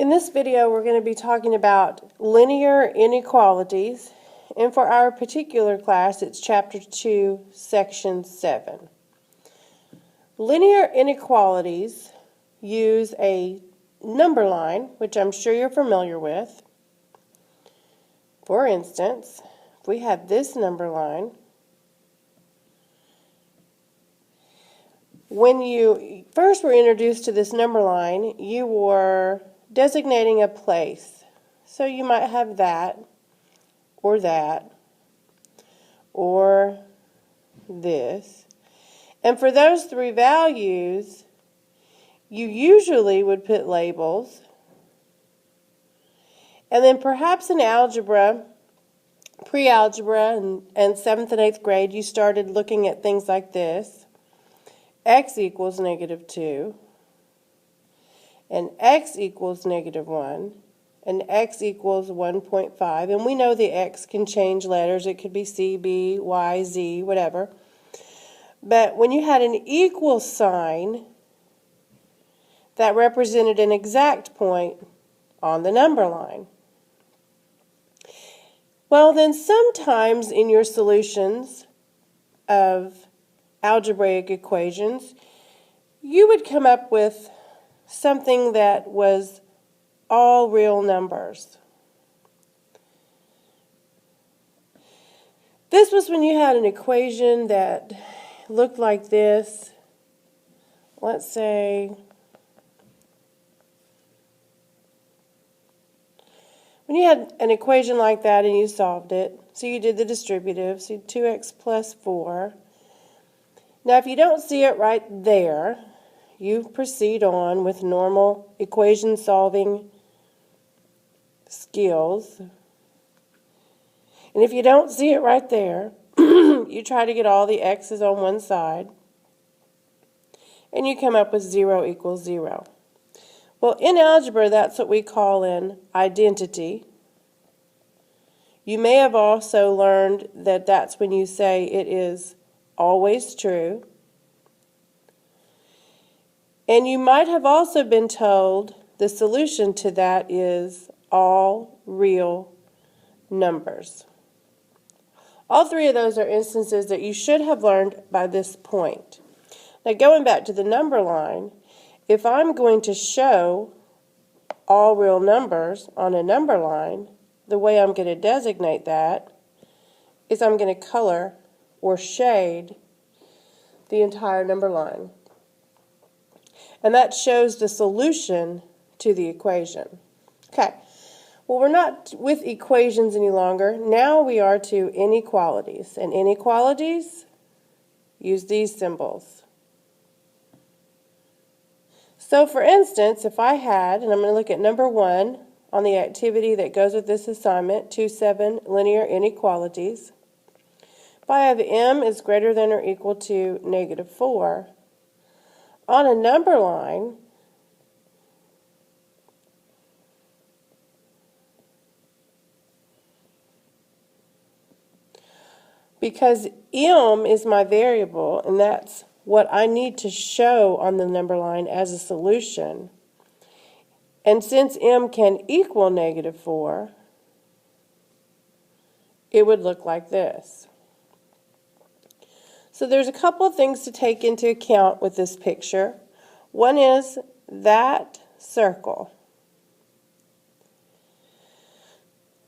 In this video, we're going to be talking about linear inequalities, and for our particular class, it's Chapter 2, Section 7. Linear inequalities use a number line, which I'm sure you're familiar with. For instance, if we had this number line, when you first were introduced to this number line, you were designating a place. So you might have that, or this. And for those three values, you usually would put labels. And then perhaps in algebra, pre-algebra, and 7th and 8th grade, you started looking at things like this. X equals -2. And x equals -1, and x equals 1.5, and we know the x can change letters. It could be C, B, Y, Z, whatever. But when you had an equal sign, that represented an exact point on the number line. Well, then sometimes in your solutions of algebraic equations, you would come up with something that was all real numbers. This was when you had an equation that looked like this. Let's say, when you had an equation like that and you solved it, so you did the distributive, so 2x plus 4. Now if you don't see it right there, you proceed on with normal equation solving skills. And if you don't see it right there, you try to get all the x's on one side, and you come up with 0 equals 0. Well, in algebra, that's what we call an identity. You may have also learned that that's when you say it is always true. And you might have also been told the solution to that is all real numbers. All three of those are instances that you should have learned by this point. Now going back to the number line, if I'm going to show all real numbers on a number line, the way I'm going to designate that is I'm going to color or shade the entire number line. And that shows the solution to the equation. Okay, well, we're not with equations any longer. Now we are to inequalities. And inequalities use these symbols. So for instance, if I had, and I'm going to look at number 1 on the activity that goes with this assignment, 2-7 linear inequalities. If I have m is greater than or equal to -4, on a number line, because m is my variable, and that's what I need to show on the number line as a solution, and since m can equal -4, it would look like this. So there's a couple of things to take into account with this picture. One is that circle.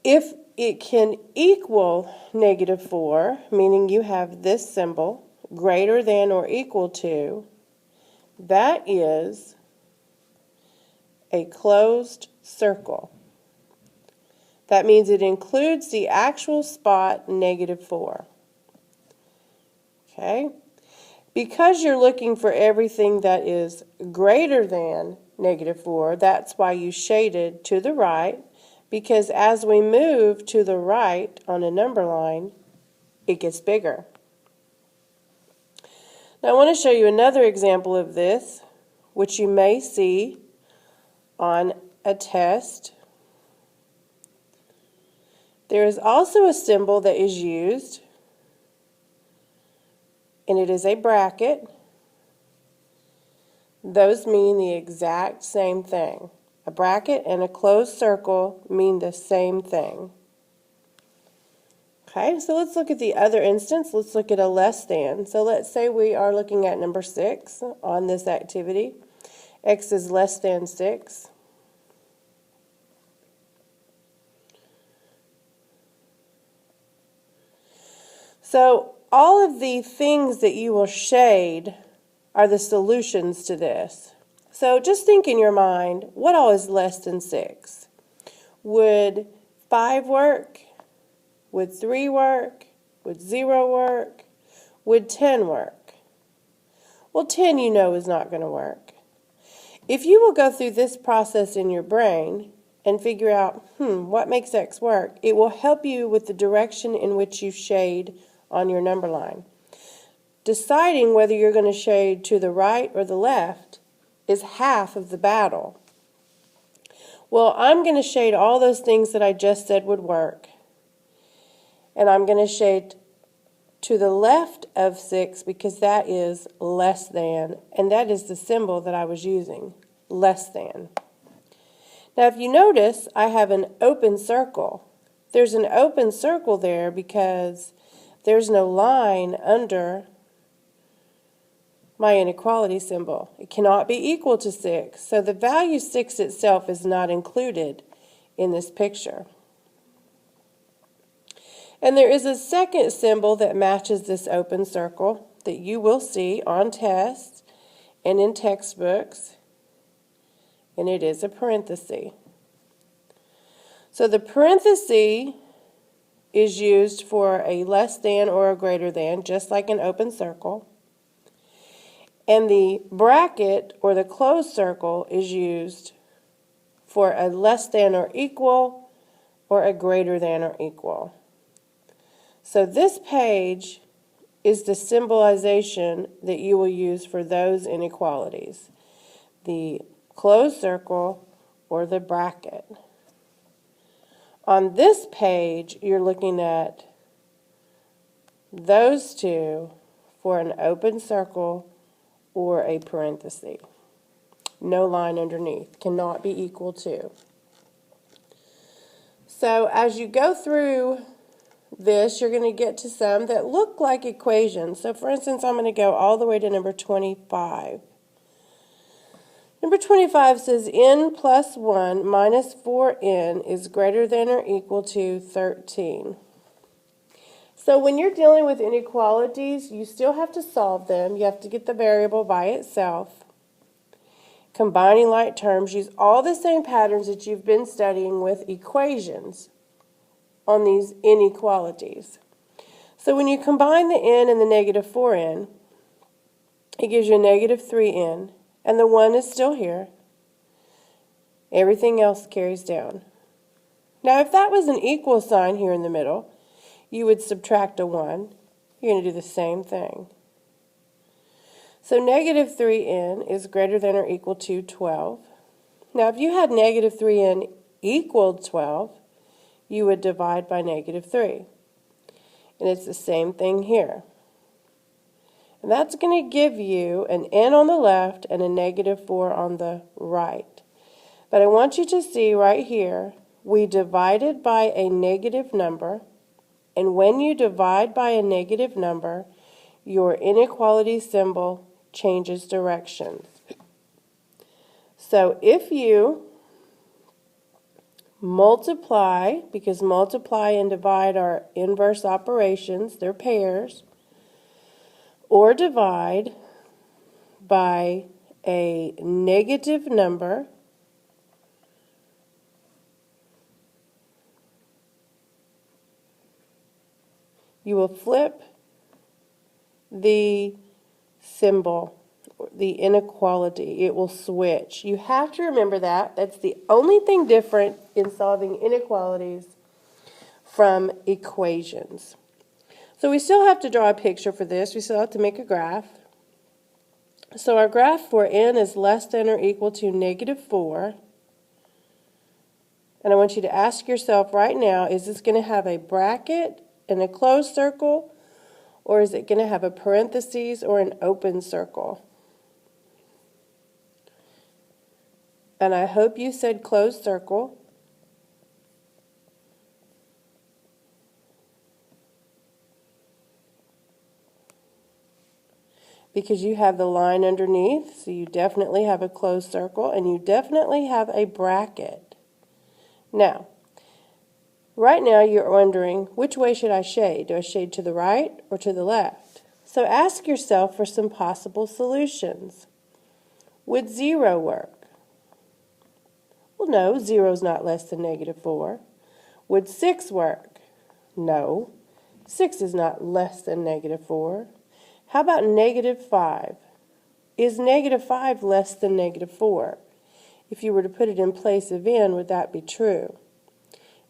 If it can equal -4, meaning you have this symbol, greater than or equal to, that is a closed circle. That means it includes the actual spot -4. Okay? Because you're looking for everything that is greater than -4, that's why you shaded to the right, because as we move to the right on a number line, it gets bigger. Now I want to show you another example of this, which you may see on a test. There is also a symbol that is used, and it is a bracket. Those mean the exact same thing. A bracket and a closed circle mean the same thing. Okay, so let's look at the other instance. Let's look at a less than. So let's say we are looking at number 6 on this activity. X is less than 6. So all of the things that you will shade are the solutions to this. So just think in your mind, what all is less than 6? Would 5 work? Would 3 work? Would 0 work? Would 10 work? Well, 10 you know is not going to work. If you will go through this process in your brain and figure out, what makes X work, it will help you with the direction in which you shade on your number line. Deciding whether you're going to shade to the right or the left is half of the battle. Well, I'm going to shade all those things that I just said would work. And I'm going to shade to the left of 6 because that is less than, and that is the symbol that I was using, less than. Now if you notice, I have an open circle. There's an open circle there because there's no line under my inequality symbol. It cannot be equal to 6, so the value 6 itself is not included in this picture. And there is a second symbol that matches this open circle that you will see on tests and in textbooks, and it is a parenthesis. So the parenthesis is used for a less than or a greater than, just like an open circle. And the bracket or the closed circle is used for a less than or equal or a greater than or equal. So this page is the symbolization that you will use for those inequalities, the closed circle or the bracket. On this page, you're looking at those two for an open circle or a parenthesis. No line underneath, cannot be equal to. So as you go through this, you're going to get to some that look like equations. So for instance, I'm going to go all the way to number 25. Number 25 says n plus 1 minus 4n is greater than or equal to 13. So when you're dealing with inequalities, you still have to solve them. You have to get the variable by itself. Combining like terms, use all the same patterns that you've been studying with equations on these inequalities. So when you combine the n and the negative 4n, it gives you a negative 3n, and the 1 is still here. Everything else carries down. Now if that was an equal sign here in the middle, you would subtract a 1. You're going to do the same thing. So negative 3n is greater than or equal to 12. Now if you had negative 3n equaled 12, you would divide by negative 3. And it's the same thing here. And that's going to give you an n on the left and a negative 4 on the right. But I want you to see right here, we divided by a negative number. And when you divide by a negative number, your inequality symbol changes directions. So if you multiply, because multiply and divide are inverse operations, they're pairs, or divide by a negative number, you will flip the symbol, the inequality. It will switch. You have to remember that. That's the only thing different in solving inequalities from equations. So we still have to draw a picture for this. We still have to make a graph. So our graph for n is less than or equal to negative 4. And I want you to ask yourself right now, is this going to have a bracket and a closed circle, or is it going to have a parentheses or an open circle? And I hope you said closed circle. Because you have the line underneath, so you definitely have a closed circle, and you definitely have a bracket. Now, right now you're wondering, which way should I shade? Do I shade to the right or to the left? So ask yourself for some possible solutions. Would 0 work? Well, no, 0 is not less than -4. Would 6 work? No, 6 is not less than -4. How about -5? Is -5 less than -4? If you were to put it in place of n, would that be true?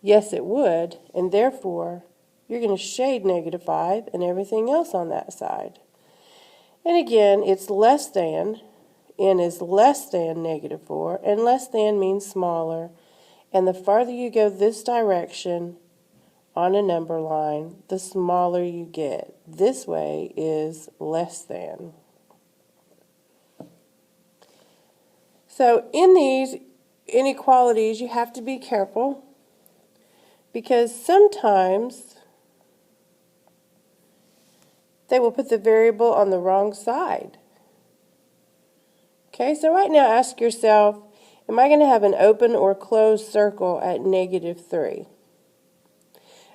Yes, it would, and therefore, you're going to shade -5 and everything else on that side. And again, it's less than. N is less than -4, and less than means smaller. And the farther you go this direction on a number line, the smaller you get. This way is less than. So in these inequalities, you have to be careful because sometimes they will put the variable on the wrong side. Okay, so right now ask yourself, am I going to have an open or closed circle at -3?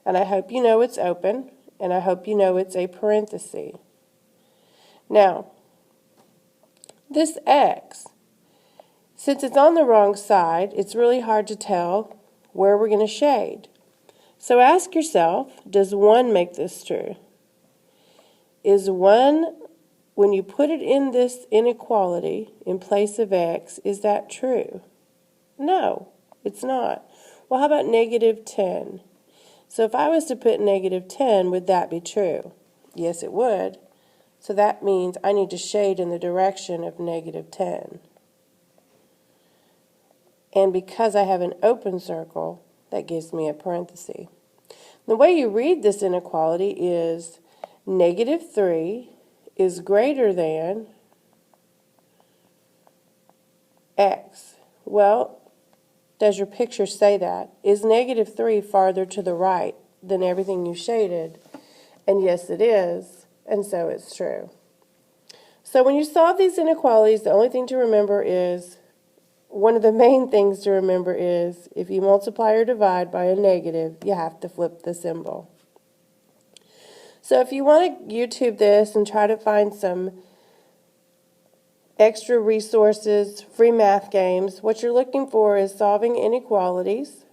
And I hope you know it's open, and I hope you know it's a parenthesis. Now, this x, since it's on the wrong side, it's really hard to tell where we're going to shade. So ask yourself, does 1 make this true? Is 1, when you put it in this inequality in place of x, is that true? No, it's not. Well, how about -10? So if I was to put -10, would that be true? Yes, it would. So that means I need to shade in the direction of -10. And because I have an open circle, that gives me a parenthesis. The way you read this inequality is -3 is greater than x. Well, does your picture say that? Is -3 farther to the right than everything you shaded? And yes, it is, and so it's true. So when you solve these inequalities, the only thing to remember is, one of the main things to remember is, if you multiply or divide by a negative, you have to flip the symbol. So if you want to YouTube this and try to find some extra resources, free math games, what you're looking for is solving inequalities.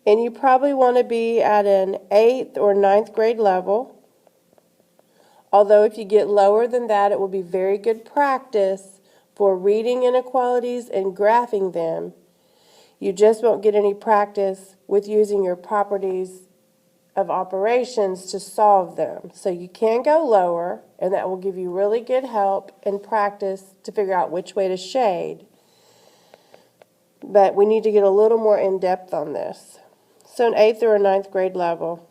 And you probably want to be at an 8th or 9th grade level. Although if you get lower than that, it will be very good practice for reading inequalities and graphing them. You just won't get any practice with using your properties of operations to solve them. So you can go lower, and that will give you really good help and practice to figure out which way to shade. But we need to get a little more in depth on this. So an 8th or a 9th grade level,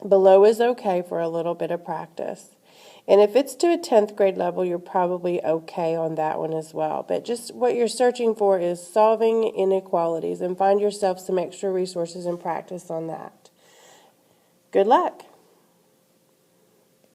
below is okay for a little bit of practice. And if it's to a 10th grade level, you're probably okay on that one as well. But just what you're searching for is solving inequalities, and find yourself some extra resources and practice on that. Good luck.